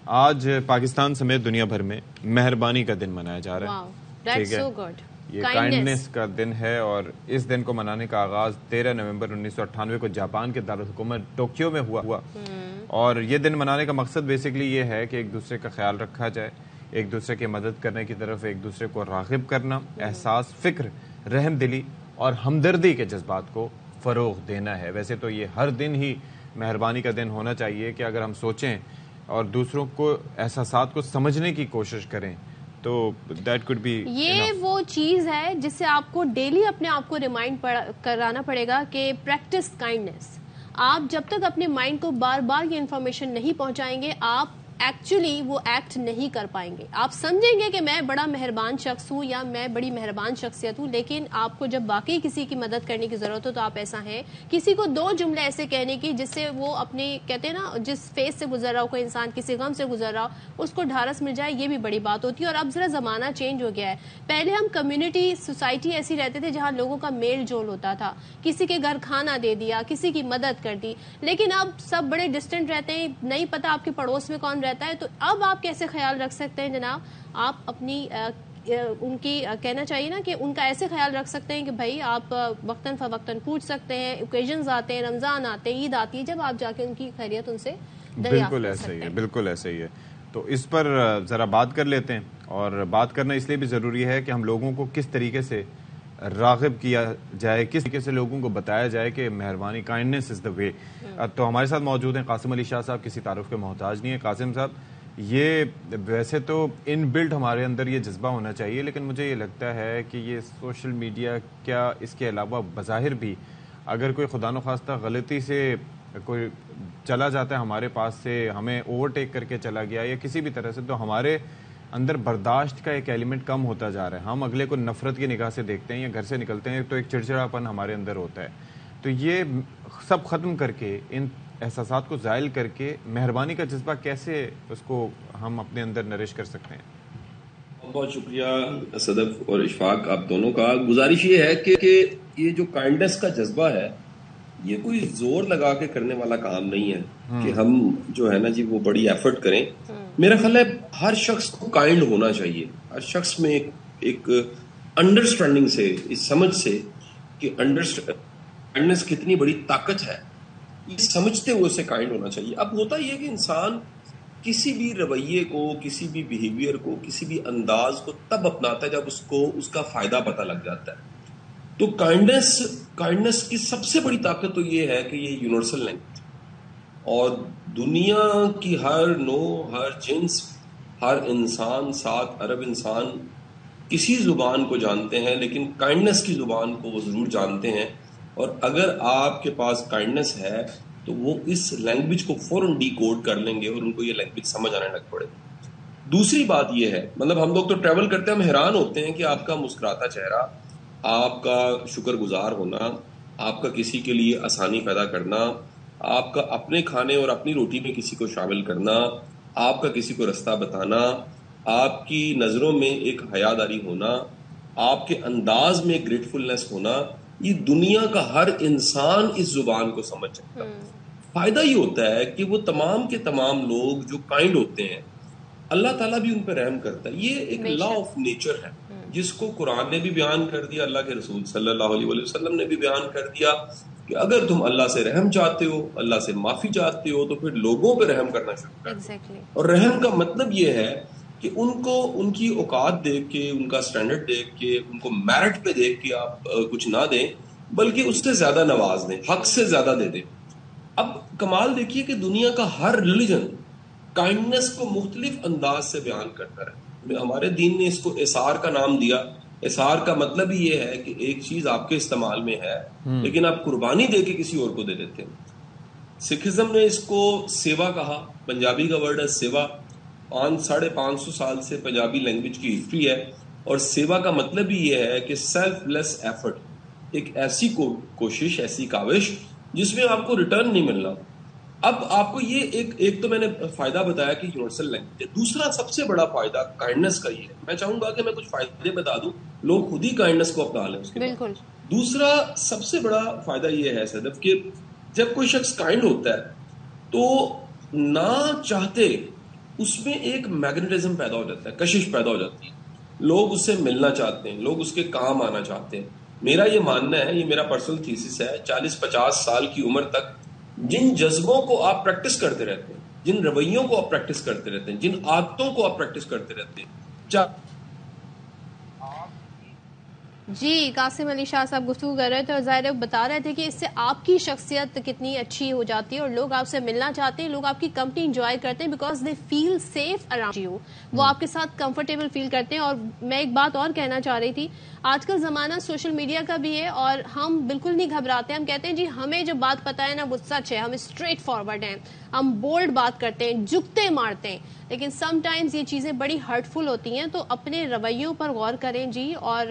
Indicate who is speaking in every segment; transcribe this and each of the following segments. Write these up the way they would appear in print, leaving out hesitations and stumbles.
Speaker 1: آج پاکستان سمیت دنیا بھر میں مہربانی کا دن منایا جا رہا ہے. ٹھیک ہے, یہ کائنڈنس کا دن ہے اور اس دن کو منانے کا آغاز 13 نومبر 1998 کو جاپان کے دارالحکومت ٹوکیو میں ہوا. اور یہ دن منانے کا مقصد بیسکلی یہ ہے کہ ایک دوسرے کا خیال رکھا جائے, ایک دوسرے کی مدد کرنے کی طرف ایک دوسرے کو راغب کرنا, احساس, فکر, رحم دلی اور ہمدردی کے جذبات کو فروغ دینا ہے. ویسے تو یہ ہر دن ہی مہربانی کا دن ہونا چاہیے کہ اگر ہم سوچیں اور دوسروں کو احساسات کو سمجھنے کی کوشش کریں تو دیٹ کوڈ بی.
Speaker 2: یہ وہ چیز ہے جس سے آپ کو ڈیلی اپنے آپ کو ریمائنڈ کرانا پڑے گا کہ پریکٹس کائنڈنس. آپ جب تک اپنے مائنڈ کو بار بار یہ انفارمیشن نہیں پہنچائیں گے آپ ایکچولی وہ ایکٹ نہیں کر پائیں گے. آپ سمجھیں گے کہ میں بڑا مہربان شخص ہوں یا میں بڑی مہربان شخصیت ہوں, لیکن آپ کو جب واقعی کسی کی مدد کرنے کی ضرورت ہو تو آپ ایسا ہیں کسی کو 2 جملے ایسے کہنے کی جس سے وہ اپنی کہتے ہیں نا جس فیس سے گزر رہا ہو کوئی انسان, کسی غم سے گزر رہا ہو, اس کو ڈھارس مل جائے, یہ بھی بڑی بات ہوتی ہے. اور اب ذرا زمانہ چینج ہو گیا ہے. پہلے ہم کمیونٹی سوسائٹی ایسی رہتے تھے جہاں لوگوں کا میل جول ہوتا تھا, کسی کے گھر کھانا دے دیا, کسی کی مدد کر دی. لیکن اب سب بڑے ڈسٹینٹ رہتے ہیں, نہیں پتا آپ کے پڑوس میں کون رہتا ہے. تو اب آپ کیسے خیال رکھ سکتے ہیں جناب؟ آپ اپنی ان کی کہنا چاہیے نا کہ ان کا ایسے خیال رکھ سکتے ہیں کہ بھائی آپ وقتاً فوقتاً پوچھ سکتے ہیں, اوکیزنز آتے ہیں, رمضان آتے ہیں, عید آتی ہے, جب آپ جا کے ان کی خیریت ان سے دریافت کر سکتے ہیں.
Speaker 1: بالکل ایسا ہی ہے. تو اس پر ذرا بات کر لیتے ہیں, اور بات کرنا اس لیے بھی ضروری ہے کہ ہم لوگوں کو کس طریقے سے راغب کیا جائے, کس طریقے سے لوگوں کو بتایا جائے کہ مہربانی, کائنڈنس از دا وے. تو ہمارے ساتھ موجود ہیں قاسم علی شاہ صاحب, کسی تعارف کے محتاج نہیں ہے. قاسم صاحب, یہ ویسے تو ان بلٹ ہمارے اندر یہ جذبہ ہونا چاہیے, لیکن مجھے یہ لگتا ہے کہ یہ سوشل میڈیا کیا اس کے علاوہ بظاہر بھی اگر کوئی خدا نخواستہ غلطی سے کوئی چلا جاتا ہے ہمارے پاس سے, ہمیں اوورٹیک کر کے چلا گیا یا کسی بھی طرح سے, تو ہمارے اندر برداشت کا ایک ایلیمنٹ کم ہوتا جا رہا ہے. ہم اگلے کو نفرت کی نگاہ سے دیکھتے ہیں یا گھر سے نکلتے ہیں تو ایک چڑچڑاپن ہمارے اندر ہوتا ہے. تو یہ سب ختم کر کے, ان احساسات کو زائل کر کے مہربانی کا جذبہ کیسے اس کو ہم اپنے اندر نرش کر سکتے ہیں؟
Speaker 3: بہت شکریہ صدف اور اشفاق آپ دونوں کا. گزارش یہ ہے کہ یہ جو کائنڈنس کا جذبہ ہے یہ کوئی زور لگا کے کرنے والا کام نہیں ہے کہ ہم جو ہے نا جی وہ بڑی ایفرٹ کریں. میرا خیال ہے ہر شخص کو کائنڈ ہونا چاہیے, ہر شخص میں ایک انڈرسٹینڈنگ سے, اس سمجھ سے کہ کائنڈنس کتنی بڑی طاقت ہے, یہ سمجھتے ہوئے اسے کائنڈ ہونا چاہیے. اب ہوتا یہ کہ انسان کسی بھی رویے کو, کسی بھی بیہیویئر کو, کسی بھی انداز کو تب اپناتا ہے جب اس کو اس کا فائدہ پتہ لگ جاتا ہے. تو کائنڈنس کی سب سے بڑی طاقت تو یہ ہے کہ یہ یونیورسل لینگویج, اور دنیا کی ہر نو, ہر جنس, ہر انسان, 7 ارب انسان کسی زبان کو جانتے ہیں لیکن کائنڈنس کی زبان کو وہ ضرور جانتے ہیں. اور اگر آپ کے پاس کائنڈنس ہے تو وہ اس لینگویج کو فوراً ڈی کوڈ کر لیں گے اور ان کو یہ لینگویج سمجھ آنے لگ پڑے. دوسری بات یہ ہے, مطلب ہم لوگ تو ٹریول کرتے ہیں, ہم حیران ہوتے ہیں کہ آپ کا مسکراتا چہرہ, آپ کا شکر گزار ہونا, آپ کا کسی کے لیے آسانی پیدا کرنا, آپ کا اپنے کھانے اور اپنی روٹی میں کسی کو شامل کرنا, آپ کا کسی کو رستہ بتانا, آپ کی نظروں میں ایک حیاداری ہونا, آپ کے انداز میں گریٹفلنس ہونا, یہ دنیا کا ہر انسان اس زبان کو سمجھ سکتا ہے. فائدہ یہ ہوتا ہے کہ وہ تمام کے تمام لوگ جو کائنڈ ہوتے ہیں اللہ تعالیٰ بھی ان پہ رحم کرتا ہے. یہ ایک لا آف نیچر ہے جس کو قرآن نے بھی بیان کر دیا, اللہ کے رسول صلی اللہ علیہ وسلم نے بھی بیان کر دیا کہ اگر تم اللہ سے رحم چاہتے ہو, اللہ سے معافی چاہتے ہو, تو پھر لوگوں پہ رحم کرنا شروع کرو. اور رحم کا مطلب یہ ہے کہ ان کو ان کی اوقات دیکھ کے, ان کا سٹینڈرڈ دیکھ کے, ان کو میرٹ پہ دیکھ کے آپ کچھ نہ دیں بلکہ اس سے زیادہ نواز دیں, حق سے زیادہ دے دیں. اب کمال دیکھیے کہ دنیا کا ہر ریلیجن کائنڈنس کو مختلف انداز سے بیان کرتا ہے. ہمارے دین نے اس کو اثار کا نام دیا. اثار کا مطلب ہی یہ ہے کہ ایک چیز آپ کے استعمال میں ہے لیکن آپ قربانی دے کے کسی اور کو دے دیتے ہیں. سکھزم نے اس کو سیوا کہا, پنجابی کا ورڈ ہے سیوا. 550 سال سے پنجابی لینگویج کی ہسٹری ہے, اور سیوا کا مطلب ہی یہ ہے کہ سیلف لیس ایفرٹ, ایک ایسی کوشش, ایسی کاوش جس میں آپ کو ریٹرن نہیں ملنا. اب آپ کو یہ ایک تو میں نے فائدہ بتایا کہ یونیورسل لینگویج ہے. دوسرا سب سے بڑا فائدہ کائنڈنس کا یہ ہے. میں چاہوں گا کہ میں کچھ فائدے بتا دوں, لوگ خود ہی کائنڈنس کو اپنا لیں اس کے
Speaker 2: بالکل.
Speaker 3: دوسرا سب سے بڑا فائدہ یہ ہے صدف کہ جب کوئی شخص کائنڈ ہوتا ہے تو نہ چاہتے اس میں ایک میگنیٹزم پیدا ہو جاتا ہے، کشش پیدا ہو جاتی ہے، لوگ اس سے ملنا چاہتے ہیں، لوگ اس کے کام آنا چاہتے ہیں۔ میرا یہ ماننا ہے، یہ میرا پرسنل تھیسس ہے، 40-50 سال کی عمر تک جن جذبوں کو آپ پریکٹس کرتے رہتے ہیں، جن رویوں کو آپ پریکٹس کرتے رہتے ہیں، جن عادتوں کو آپ پریکٹس کرتے رہتے ہیں،
Speaker 2: جی قاسم علی شاہ صاحب گفتگو کر رہے تھے اور ظاہر بتا رہے تھے کہ اس سے آپ کی شخصیت کتنی اچھی ہو جاتی ہے اور لوگ آپ سے ملنا چاہتے ہیں، لوگ آپ کی کمپنی انجوائے کرتے ہیں because they feel safe around you, وہ آپ کے ساتھ کمفرٹیبل فیل کرتے ہیں۔ اور میں ایک بات اور کہنا چاہ رہی تھی، آج کل زمانہ سوشل میڈیا کا بھی ہے اور ہم بالکل نہیں گھبراتے، ہم کہتے ہیں جی ہمیں جو بات پتا ہے نا وہ سچ ہے، ہم اسٹریٹ فارورڈ ہیں، ہم بولڈ بات کرتے ہیں، جھکتے مارتے ہیں، لیکن سم ٹائمز یہ چیزیں بڑی ہرٹفل ہوتی ہیں، تو اپنے رویوں پر غور کریں جی، اور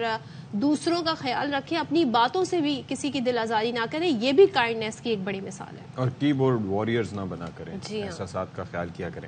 Speaker 2: دوسروں کا خیال رکھیں، اپنی باتوں سے بھی کسی کی دل آزاری نہ کریں، یہ بھی کائنڈنیس کی ایک بڑی مثال ہے۔
Speaker 1: اور کی بورڈ واریئرز نہ بنا کریں،
Speaker 2: جی ہاں۔
Speaker 1: احساسات کا خیال کیا کریں۔